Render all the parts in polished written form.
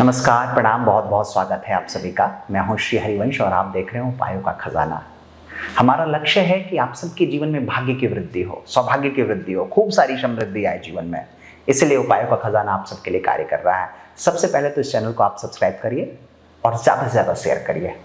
नमस्कार, प्रणाम, बहुत बहुत स्वागत है आप सभी का। मैं हूं श्री हरिवंश और आप देख रहे हो उपायों का खजाना। हमारा लक्ष्य है कि आप सबके जीवन में भाग्य की वृद्धि हो, सौभाग्य की वृद्धि हो, खूब सारी समृद्धि आए जीवन में। इसलिए उपायों का खजाना आप सबके लिए कार्य कर रहा है। सबसे पहले तो इस चैनल को आप सब्सक्राइब करिए और ज्यादा से ज्यादा शेयर करिए।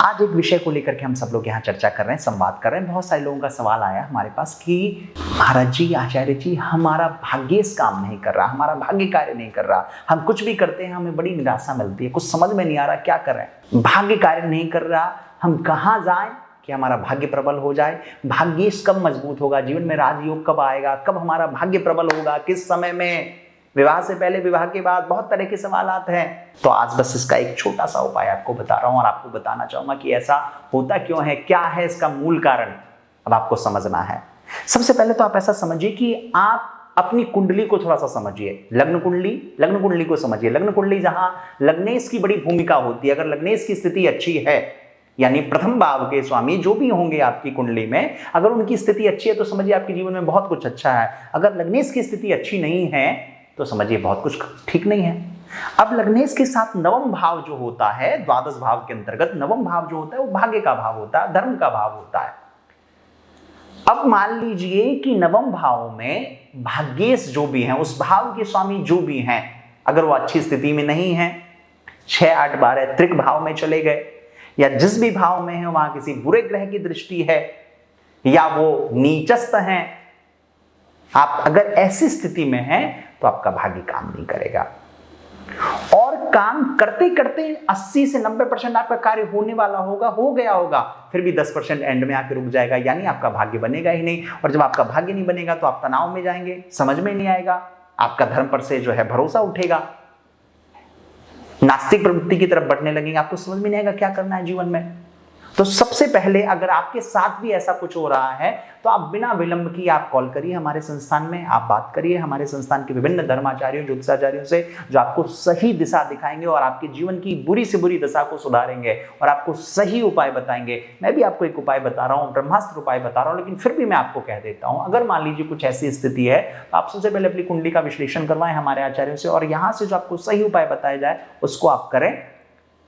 आज एक विषय को लेकर के हम सब लोग यहाँ चर्चा कर रहे हैं, संवाद कर रहे हैं। बहुत सारे लोगों का सवाल आया हमारे पास कि महाराज जी, आचार्य जी, हमारा भाग्य इस काम नहीं कर रहा, हमारा भाग्य कार्य नहीं कर रहा, हम कुछ भी करते हैं हमें बड़ी निराशा मिलती है, कुछ समझ में नहीं आ रहा क्या करें, भाग्य कार्य नहीं कर रहा, हम कहाँ जाएं कि हमारा भाग्य प्रबल हो जाए, भाग्य कब मजबूत होगा, जीवन में राजयोग कब आएगा, कब हमारा भाग्य प्रबल होगा, किस समय में, विवाह से पहले, विवाह के बाद, बहुत तरह के सवालात हैं। तो आज बस इसका एक छोटा सा उपाय आपको बता रहा हूं और आपको बताना चाहूंगा कि ऐसा होता क्यों है, क्या है इसका मूल कारण, अब आपको समझना है। सबसे पहले तो आप ऐसा समझिए कि आप अपनी कुंडली को थोड़ा सा समझिए। लग्न कुंडली को समझिए। लग्न कुंडली जहां लग्नेश की बड़ी भूमिका होती है, अगर लग्नेश की स्थिति अच्छी है, यानी प्रथम भाव के स्वामी जो भी होंगे आपकी कुंडली में, अगर उनकी स्थिति अच्छी है तो समझिए आपके जीवन में बहुत कुछ अच्छा है। अगर लग्नेश की स्थिति अच्छी नहीं है तो समझिए बहुत कुछ ठीक नहीं है। अब लग्नेश के साथ नवम भाव जो होता है, द्वादश भाव के अंतर्गत नवम भाव जो होता है वो भाग्य का भाव होता है, धर्म का भाव होता है। अब मान लीजिए कि नवम भाव में भाग्येश जो भी हैं, उस भाव के स्वामी जो भी हैं, अगर वो अच्छी स्थिति में नहीं है, 6, 8, 12 त्रिक भाव में चले गए, या जिस भी भाव में है वहां किसी बुरे ग्रह की दृष्टि है, या वो नीचस्थ हैं, आप अगर ऐसी स्थिति में हैं तो आपका भाग्य काम नहीं करेगा। और काम करते करते 80 से 90% आपका कार्य होने वाला होगा, हो गया होगा, फिर भी 10% एंड में आके रुक जाएगा, यानी आपका भाग्य बनेगा ही नहीं। और जब आपका भाग्य नहीं बनेगा तो आप तनाव में जाएंगे, समझ में नहीं आएगा, आपका धर्म पर से जो है भरोसा उठेगा, नास्तिक प्रवृत्ति की तरफ बढ़ने लगेंगे, आपको समझ में नहीं आएगा क्या करना है जीवन में। तो सबसे पहले अगर आपके साथ भी ऐसा कुछ हो रहा है तो आप बिना विलंब किए आप कॉल करिए हमारे संस्थान में, आप बात करिए हमारे संस्थान के विभिन्न धर्माचार्यों, ज्योतिषाचार्यों से, जो आपको सही दिशा दिखाएंगे और आपके जीवन की बुरी से बुरी दशा को सुधारेंगे और आपको सही उपाय बताएंगे। मैं भी आपको एक उपाय बता रहा हूँ, ब्रह्मास्त्र उपाय बता रहा हूँ, लेकिन फिर भी मैं आपको कह देता हूँ, अगर मान लीजिए कुछ ऐसी स्थिति है तो आप सबसे पहले अपनी कुंडली का विश्लेषण करवाएं हमारे आचार्यों से, और यहाँ से जो आपको सही उपाय बताया जाए उसको आप करें।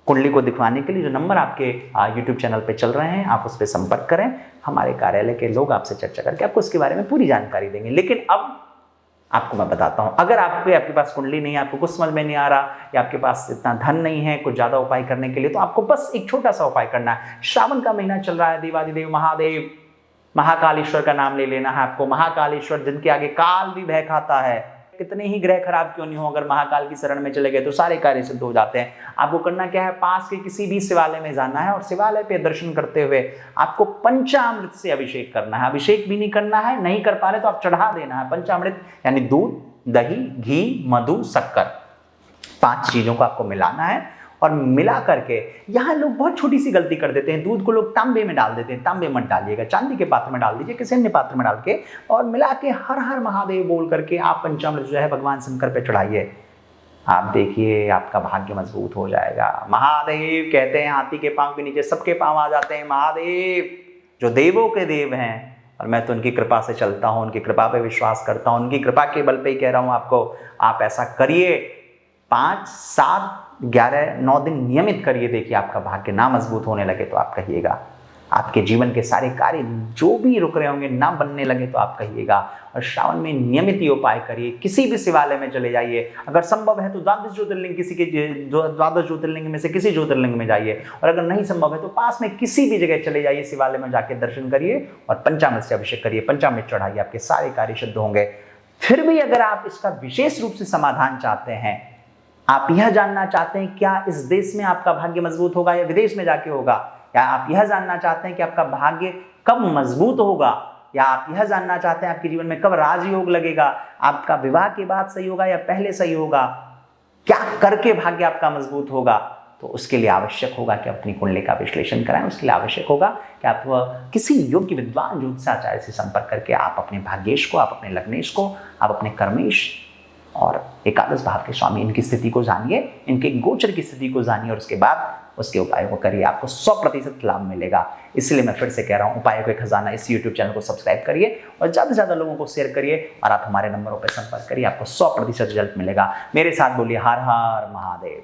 कुंडली को दिखवाने के लिए जो नंबर आपके YouTube चैनल पे चल रहे हैं, आप उस पर संपर्क करें। हमारे कार्यालय के लोग आपसे चर्चा करके आपको इसके बारे में पूरी जानकारी देंगे। लेकिन अब आपको मैं बताता हूं, अगर आपके पास कुंडली नहीं है, आपको कुछ समझ में नहीं आ रहा, या आपके पास इतना धन नहीं है कुछ ज्यादा उपाय करने के लिए, तो आपको बस एक छोटा सा उपाय करना है। श्रावण का महीना चल रहा है, देवादिदेव महादेव महाकालेश्वर का नाम ले लेना है आपको। महाकालेश्वर जिनके आगे काल भी भय खाता है, कितने ही ग्रह खराब क्यों नहीं हो, अगर महाकाल की शरण में चले गए तो सारे कार्य सिद्ध हो जाते हैं। आपको करना क्या है, पास के किसी भी शिवालय में जाना है और शिवालय पे दर्शन करते हुए आपको पंचामृत से अभिषेक करना है। अभिषेक भी नहीं करना है, नहीं कर पा रहे तो आप चढ़ा देना है। पंचामृत यानी दूध, दही, घी, मधु, शक्कर, 5 चीजों को आपको मिलाना है। और मिला करके, यहाँ लोग बहुत छोटी सी गलती कर देते हैं, दूध को लोग तांबे में डाल देते हैं, तांबे मत डालिएगा, चांदी के पात्र में डाल दीजिए, किसी अन्य पात्र में डाल के, और मिला के हर हर महादेव बोल करके आप पंचामृत जो है भगवान शंकर पे चढ़ाइए। आप देखिए आपका भाग्य मजबूत हो जाएगा। महादेव कहते हैं हाथी के पांव के नीचे सबके पांव आ जाते हैं। महादेव जो देवों के देव हैं, और मैं तो उनकी कृपा से चलता हूँ, उनकी कृपा पे विश्वास करता हूँ, उनकी कृपा के बल पे ही कह रहा हूँ आपको, आप ऐसा करिए। 5, 7, 11, 9 दिन नियमित करिए, देखिए आपका भाग्य ना मजबूत होने लगे तो आप कहिएगा, आपके जीवन के सारे कार्य जो भी रुक रहे होंगे ना बनने लगे तो आप कहिएगा। और श्रावण में नियमित ये उपाय करिए, किसी भी शिवालय में चले जाइए, अगर संभव है तो द्वादश ज्योतिर्लिंग, किसी के द्वादश ज्योतिर्लिंग में से किसी ज्योतिर्लिंग में जाइए, और अगर नहीं संभव है तो पास में किसी भी जगह चले जाइए, शिवालय में जाके दर्शन करिए और पंचामृत से अभिषेक करिए, पंचामृत चढ़ाइए, आपके सारे कार्य सिद्ध होंगे। फिर भी अगर आप इसका विशेष रूप से समाधान चाहते हैं, आप यह जानना चाहते हैं क्या इस देश में आपका भाग्य मजबूत होगा या विदेश में जाके होगा, या आप यह जानना चाहते हैं कि आपका भाग्य कब मजबूत होगा, या आप यह जानना चाहते हैं आपके जीवन में कब राजयोग लगेगा, आपका विवाह के बाद सही होगा या पहले सही होगा, क्या करके भाग्य आपका मजबूत होगा, तो उसके लिए आवश्यक होगा कि अपनी कुंडली का विश्लेषण कराएं। उसके लिए आवश्यक होगा कि आप किसी योग्य विद्वान ज्योतिषाचार्य से संपर्क करके आप अपने भाग्येश को, आप अपने लग्नेश को, आप अपने कर्मेश और एकादश भाव के स्वामी, इनकी स्थिति को जानिए, इनके गोचर की स्थिति को जानिए, और उसके बाद उसके उपायों को करिए, आपको 100% लाभ मिलेगा। इसलिए मैं फिर से कह रहा हूँ, उपायों के खजाना इस YouTube चैनल को सब्सक्राइब करिए और ज़्यादा से ज़्यादा लोगों को शेयर करिए और आप हमारे नंबरों पर संपर्क करिए, आपको 100% रिजल्ट मिलेगा। मेरे साथ बोलिए हर हर महादेव।